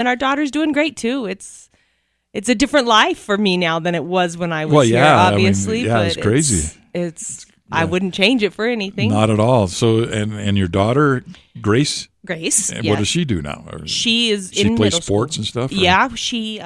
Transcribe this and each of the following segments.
And our daughter's doing great too. It's a different life for me now than it was when I was here, obviously. But it's crazy. I wouldn't change it for anything. Not at all. So, and your daughter, Grace? Grace, What does she do now? She plays sports and stuff? Or? Yeah, she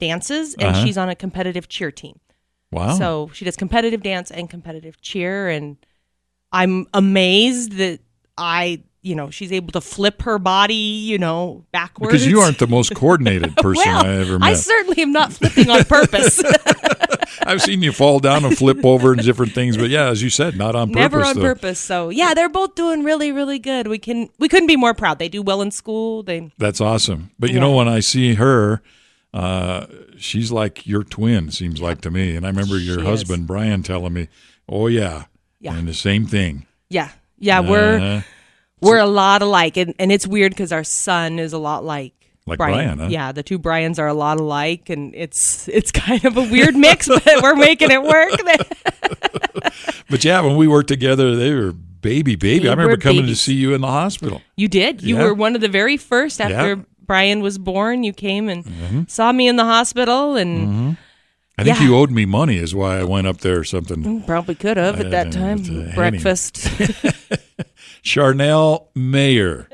dances, and she's on a competitive cheer team. Wow. So she does competitive dance and competitive cheer, and I'm amazed that she's able to flip her body, backwards. Because you aren't the most coordinated person I ever met. I certainly am not flipping on purpose. I've seen you fall down and flip over and different things, but yeah, as you said, not on purpose. Never on purpose. So yeah, they're both doing really, really good. We couldn't be more proud. They do well in school. That's awesome. But you know, when I see her, she's like your twin, seems like to me. And I remember your husband, Brian, telling me, "Oh yeah, and the same thing." Yeah, we're a lot alike, and it's weird because our son is a lot like Brian, huh? Yeah, the two Brians are a lot alike, and it's kind of a weird mix, but we're making it work. But yeah, when we worked together, they were baby. I remember coming to see you in the hospital. You did. You were one of the very first after Brian was born. You came and saw me in the hospital, and I think you owed me money, is why I went up there or something. Probably could have at that time. Breakfast. Charnell Mayer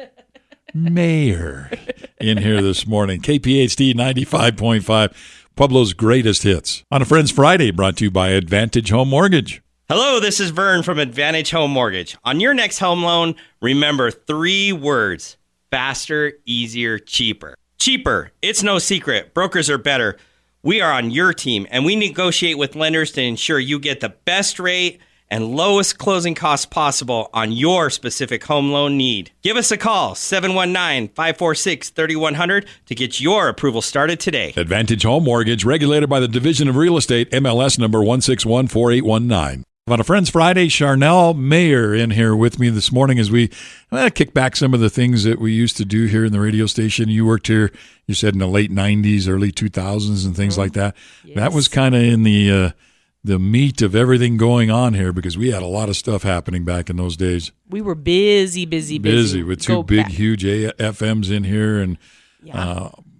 in here this morning. KPHD 95.5, Pueblo's greatest hits. On a Friends Friday, brought to you by Advantage Home Mortgage. Hello, this is Vern from Advantage Home Mortgage. On your next home loan, remember 3 words: faster, easier, cheaper. Cheaper, it's no secret. Brokers are better. We are on your team, and we negotiate with lenders to ensure you get the best rate and lowest closing costs possible on your specific home loan need. Give us a call, 719-546-3100, to get your approval started today. Advantage Home Mortgage, regulated by the Division of Real Estate, MLS number 1614819. On a Friends Friday, Charnell Mayer in here with me this morning as we kick back some of the things that we used to do here in the radio station. You worked here, you said, in the late 90s, early 2000s and things like that. Yes. That was kind of in the meat of everything going on here because we had a lot of stuff happening back in those days. We were busy with two big, huge FMs in here, and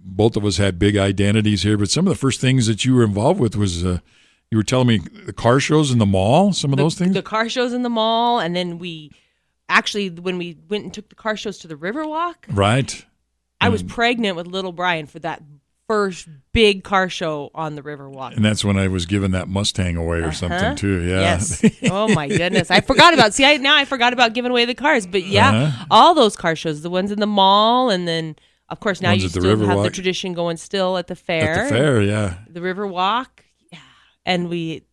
both of us had big identities here. But some of the first things that you were involved with was you were telling me the car shows in the mall, those things? The car shows in the mall, and then when we went and took the car shows to the Riverwalk. Right. I was pregnant with little Brian for that first big car show on the Riverwalk. And that's when I was giving that Mustang away or something too. Yeah. Yes. Oh my goodness. I forgot about I forgot about giving away the cars. But all those car shows, the ones in the mall, and then of course now you still have the tradition going still at the fair. At the fair, yeah. The Riverwalk. Yeah. And we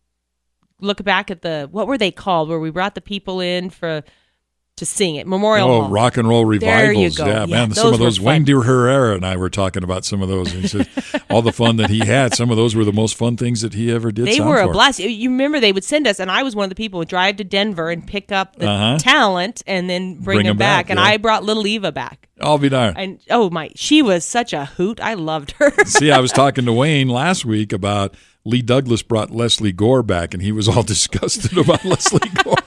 look back at what were they called, where we brought the people in to sing it. Memorial Hall. Rock and roll revivals. There you go. Yeah, man. Some of those, Wayne Herrera and I were talking about some of those. And he said all the fun that he had, some of those were the most fun things that he ever did. They were a blast. You remember they would send us, and I was one of the people who would drive to Denver and pick up the talent and then bring them back. And I brought little Eva back. I'll be darned. And she was such a hoot. I loved her. See, I was talking to Wayne last week about Lee Douglas brought Leslie Gore back, and he was all disgusted about Leslie Gore.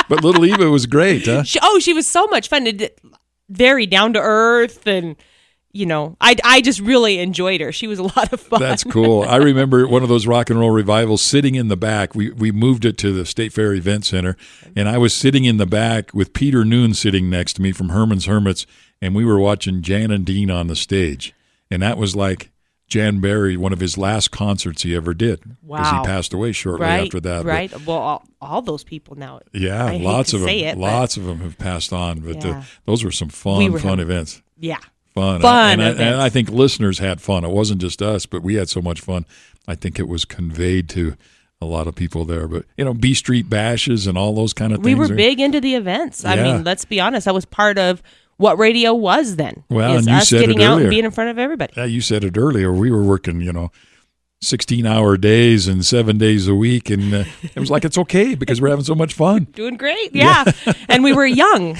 But little Eva was great, huh? She was so much fun. Very down to earth, and I just really enjoyed her. She was a lot of fun. That's cool. I remember one of those rock and roll revivals sitting in the back. We moved it to the State Fair Event Center, and I was sitting in the back with Peter Noon sitting next to me from Herman's Hermits, and we were watching Jan and Dean on the stage, and that was like Jan Berry, one of his last concerts he ever did. Wow. Because he passed away shortly after that. Right. But, well, all those people now. Yeah, lots of them. Lots of them have passed on. But those were some fun events. Yeah. Fun. And I think listeners had fun. It wasn't just us, but we had so much fun. I think it was conveyed to a lot of people there. But, B Street bashes and all those kind of things. We were big into the events. I mean, let's be honest. That was part of what radio was then. Well, and you us said getting it out earlier. And being in front of everybody. Yeah, you said it earlier. We were working, 16-hour days and 7 days a week, and it was like it's okay because we're having so much fun. Doing great, yeah. And we were young.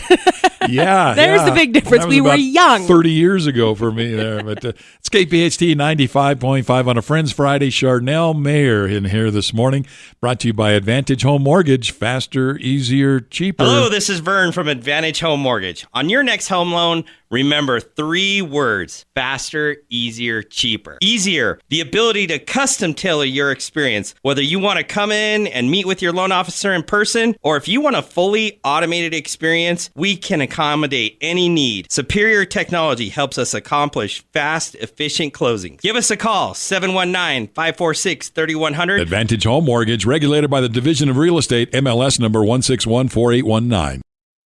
There's the big difference. We were young. 30 years ago for me there. But it's KPHT 95.5 on a Friends Friday. Charnell Mayer in here this morning, brought to you by Advantage Home Mortgage. Faster, easier, cheaper. Hello, this is Vern from Advantage Home Mortgage. On your next home loan, remember 3 words: faster, easier, cheaper. Easier, the ability to custom tailor your experience, whether you want to come in and meet with your loan officer in person, or if you want a fully automated experience, we can accommodate any need. Superior technology helps us accomplish fast, efficient closings. Give us a call, 719-546-3100. Advantage Home Mortgage, regulated by the Division of Real Estate, MLS number 1614819.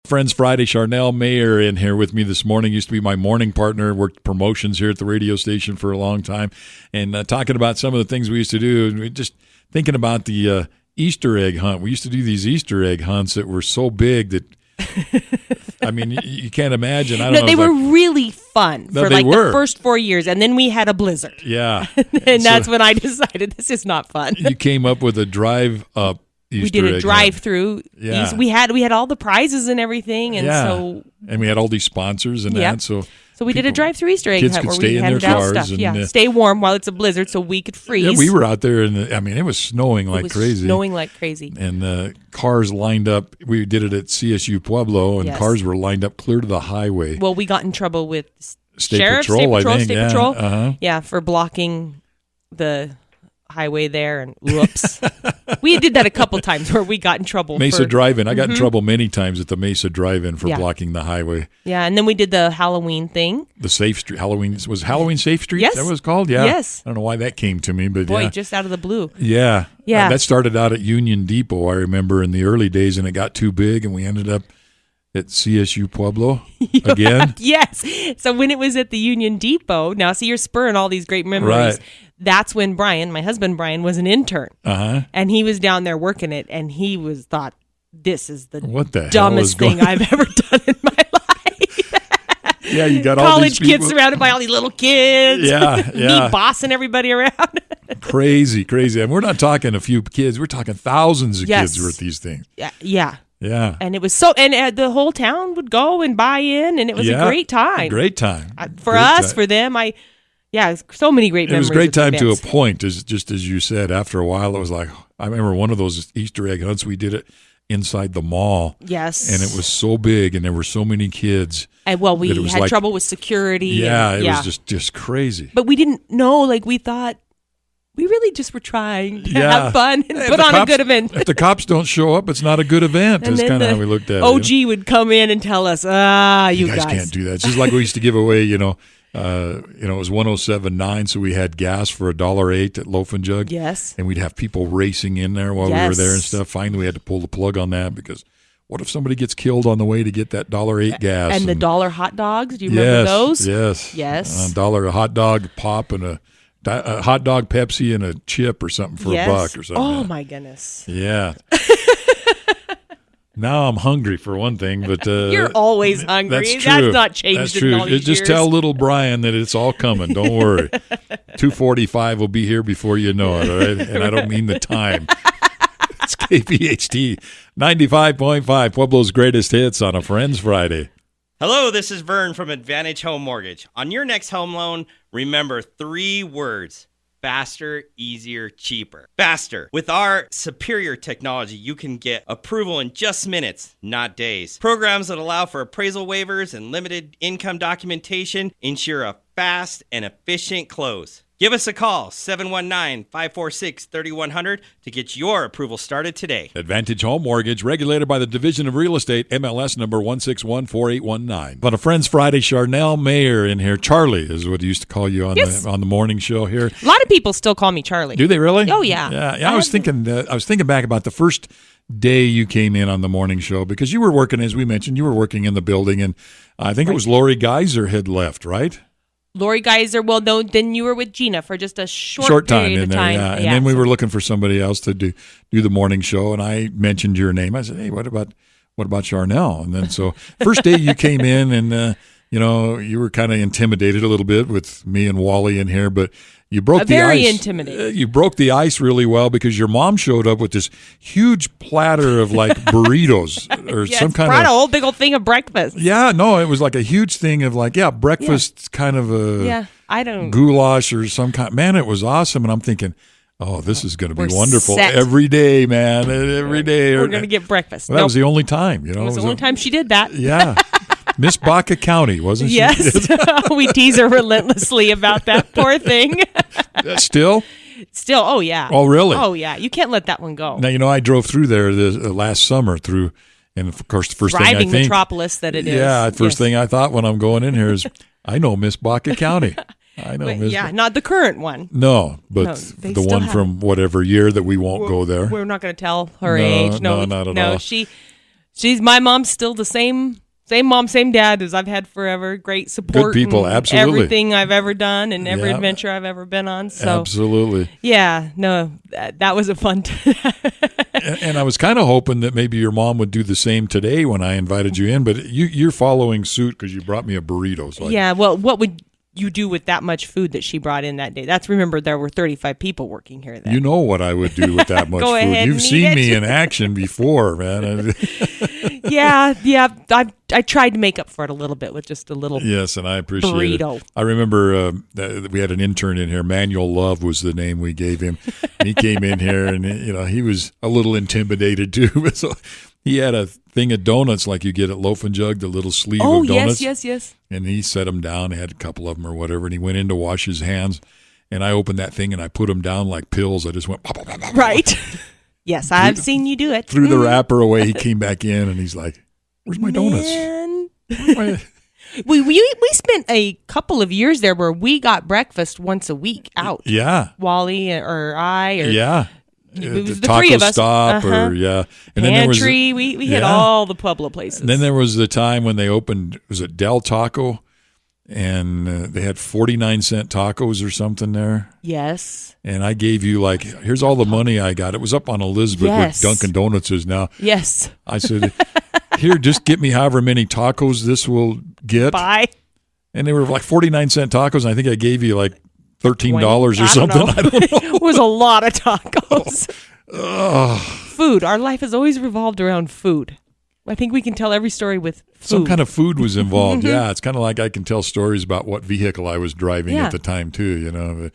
Friends Friday, Charnell Mayer in here with me this morning. Used to be my morning partner, worked promotions here at the radio station for a long time, and talking about some of the things we used to do. And just thinking about the Easter egg hunt. We used to do these Easter egg hunts that were so big that, I mean, you can't imagine. I don't know. They were really fun for the first 4 years, and then we had a blizzard. Yeah. And that's when I decided this is not fun. You came up with a drive-up Easter we did a drive-through. Yeah. We had all the prizes and everything, and and we had all these sponsors and that. So we did a drive-through Easter egg hunt where we handed out stuff. Stay warm while it's a blizzard, so we could freeze. Yeah, we were out there, and it was snowing like crazy. And cars lined up. We did it at CSU Pueblo, and cars were lined up clear to the highway. Well, we got in trouble with State Patrol, for blocking the highway there, and whoops. We did that a couple times where we got in trouble. Mesa Drive-In. I got in trouble many times at the Mesa Drive-In for blocking the highway. Yeah, and then we did the Halloween thing. The Safe Street. was Halloween Safe Street? Yes. That was called? Yeah. Yes. I don't know why that came to me, but just out of the blue. Yeah. Yeah. That started out at Union Depot, I remember, in the early days, and it got too big, and we ended up at CSU Pueblo again. Yes. So when it was at the Union Depot, now see, you're spurring all these great memories. Right. That's when Brian, my husband Brian, was an intern. And he was down there working it, and he thought, this is the dumbest thing I've ever done in my life. Yeah, you got all these college kids surrounded by all these little kids. Yeah. Me bossing everybody around. Crazy. And we're not talking a few kids. We're talking thousands of kids were at these things. Yeah. Yeah. And it was the whole town would go and buy in, and it was a great time. Great time. For them, so many great memories. It was a great time to a point, just as you said. After a while, it was like, I remember one of those Easter egg hunts, we did it inside the mall. Yes. And it was so big, and there were so many kids. And we had trouble with security. Yeah, it was just crazy. But we didn't know, we thought, we really just were trying to have fun and put on a good event. If the cops don't show up, it's not a good event. Is kind of how we looked at it. OG would come in and tell us, you guys can't do that. It's just like we used to give away, it was 107.9, so we had gas for $1.08 at Loaf and Jug. Yes. And we'd have people racing in there while we were there and stuff. Finally, we had to pull the plug on that because what if somebody gets killed on the way to get that $1.08 gas? And the $1 hot dogs, do you remember those? Yes. $1 a hot dog pop and a hot dog Pepsi and a chip or something for $1 or something. Oh, my goodness. Yeah. Now I'm hungry for one thing, but you're always hungry. That's true. That's not changed. That's true. In all these just years. tell little Brian that it's all coming. Don't worry. 2:45 will be here before you know it. All right, and I don't mean the time. It's KPHT 95.5, Pueblo's greatest hits on a Friends Friday. Hello, this is Vern from Advantage Home Mortgage. On your next home loan, remember 3 words: faster, easier, cheaper. Faster. With our superior technology, you can get approval in just minutes, not days. Programs that allow for appraisal waivers and limited income documentation ensure a fast and efficient close. Give us a call, 719-546-3100, to get your approval started today. Advantage Home Mortgage, regulated by the Division of Real Estate, MLS number 1614819. On a Friends Friday, Charnell Mayer in here. Charlie is what he used to call you on the morning show here. A lot of people still call me Charlie. Do they really? Oh, yeah. Yeah. I was thinking back about the first day you came in on the morning show, because you were working, as we mentioned, in the building, and I think it was Lori Geiser had left, right? Lori Geiser, well, no, then you were with Gina for just a short time period in of there, time. yeah. And then we were looking for somebody else to do the morning show, and I mentioned your name. I said, hey, what about Charnell? And then so first day you came in, and you were kind of intimidated a little bit with me and Wally in here, but You broke the very ice. intimidating. You broke the ice really well because your mom showed up with this huge platter of like burritos or some kind brought of a whole big old thing of breakfast. Yeah, no, it was like a huge thing of like breakfast kind of a goulash or some kind. Man, it was awesome, and I'm thinking, oh, this is going to be wonderful set. Every day, man. Every day we're going to get breakfast. Well, that was the only time, you know. It was the only time she did that. Yeah. Miss Baca County, wasn't she? Yes. We tease her relentlessly about that poor thing. Still? Still, oh yeah. Oh, really? Oh, yeah. You can't let that one go. Now, you know, I drove through there last summer and of course, the first thing I think. Thriving metropolis that it is. Yeah, the first thing I thought when I'm going in here is, I know Miss Baca County. I know Miss not the current one. No, but the one from whatever year that we won't go there. We're not going to tell her age. No, not at all. She's my mom's still the same mom, same dad as I've had forever. Great support. Good people, absolutely. Everything I've ever done and every adventure I've ever been on. So absolutely. Yeah, no, that was a fun And I was kind of hoping that maybe your mom would do the same today when I invited you in, but you're following suit because you brought me a burrito. So yeah, well, what would you do with that much food that she brought in that day? Remember, there were 35 people working here then. You know what I would do with that much Go food. ahead You've seen me in action before, man. Yeah. I tried to make up for it a little bit with just a little yes, and I appreciate burrito. It. I remember we had an intern in here. Manuel Love was the name we gave him. And he came in here, and he was a little intimidated too. So he had a thing of donuts like you get at Loaf and Jug, the little sleeve of donuts. Oh, yes. And he set them down. He had a couple of them or whatever, and he went in to wash his hands. And I opened that thing, and I put them down like pills. I just went pop, pop, pop, pop. Right. Yes, I've seen you do it. Threw the wrapper away. He came back in, and he's like, "Where's my donuts?" We spent a couple of years there where we got breakfast once a week out. Yeah. Wally or I. Or, yeah. It was the taco three of us. Stop and Pantry. then there was we hit all the Pueblo places. And then there was the time when they opened, was it Del Taco? And they had 49-cent tacos or something there. Yes. And I gave you here's all the money I got. It was up on Elizabeth where Dunkin' Donuts is now. Yes. I said, here, just get me however many tacos this will get. Bye. And they were 49-cent tacos. And I think I gave you $13 or something. I don't know. It was a lot of tacos. Food. Our life has always revolved around food. I think we can tell every story with food. Some kind of food was involved. Yeah, it's kind of like I can tell stories about what vehicle I was driving at the time too, But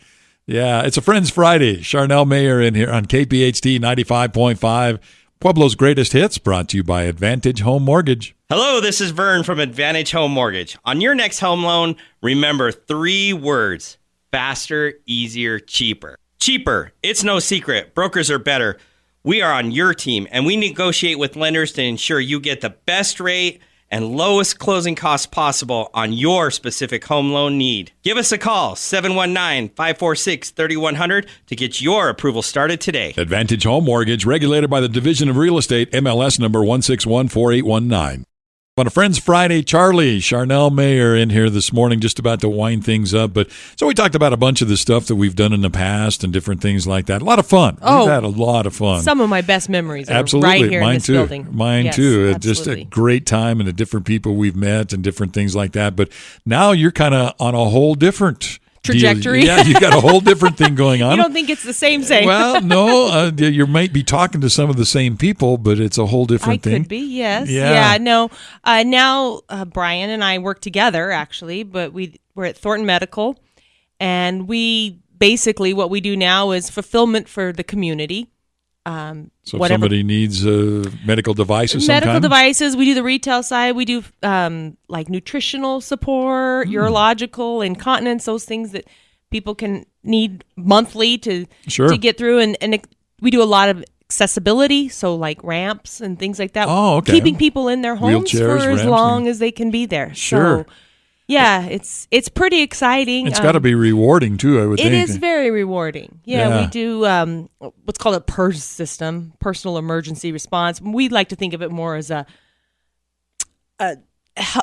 yeah, it's a Friends Friday. Charnell Mayer in here on KPHT 95.5. Pueblo's Greatest Hits, brought to you by Advantage Home Mortgage. Hello, this is Vern from Advantage Home Mortgage. On your next home loan, remember 3 words: faster, easier, cheaper. Cheaper. It's no secret. Brokers are better. We are on your team, and we negotiate with lenders to ensure you get the best rate and lowest closing costs possible on your specific home loan need. Give us a call, 719-546-3100, to get your approval started today. Advantage Home Mortgage, regulated by the Division of Real Estate, MLS number 1614819. On a Friends Friday, Charnell Mayer in here this morning, just about to wind things up. But so we talked about a bunch of the stuff that we've done in the past and different things like that. A lot of fun. We've had a lot of fun. Some of my best memories are absolutely. right here Mine in this too. building. Mine yes, too. Absolutely. Just a great time and the different people we've met and different things like that. But now you're kind of on a whole different trajectory. Yeah, you got a whole different thing going on. You don't think it's the same? Well, no, you might be talking to some of the same people, but it's a whole different thing. Could be, yes. Yeah. No. Now Brian and I work together, actually, but we're at Thornton Medical, and we basically what we do now is fulfillment for the community. So if somebody needs medical devices, devices, we do the retail side. We do like nutritional support, urological, incontinence, those things that people can need monthly to get through, and we do a lot of accessibility, so like ramps and things like that. Oh, okay. Keeping people in their homes for as long as they can be there. Sure. So, yeah, it's pretty exciting. It's got to be rewarding too, I would think. It is very rewarding. Yeah, we do what's called a PERS system, personal emergency response. We like to think of it more as a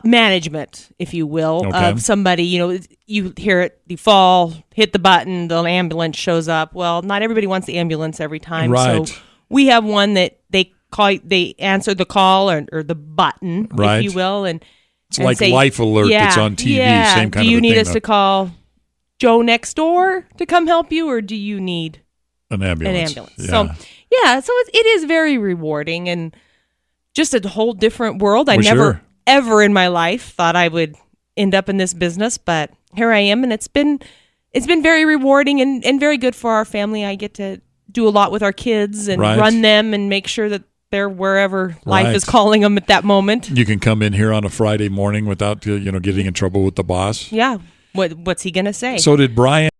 management, if you will, of somebody. You hear it, you fall, hit the button, the ambulance shows up. Well, not everybody wants the ambulance every time. Right. So we have one that they answer the call or the button, right, if you will, and it's like say, Life Alert that's on TV, same kind of thing. Do you need us to call Joe next door to come help you, or do you need an ambulance? Yeah. So it is very rewarding and just a whole different world. I never ever in my life thought I would end up in this business, but here I am, and it's been very rewarding and very good for our family. I get to do a lot with our kids and run them and make sure that they're wherever life is calling them at that moment. You can come in here on a Friday morning without getting in trouble with the boss. Yeah. What's he going to say? So did Brian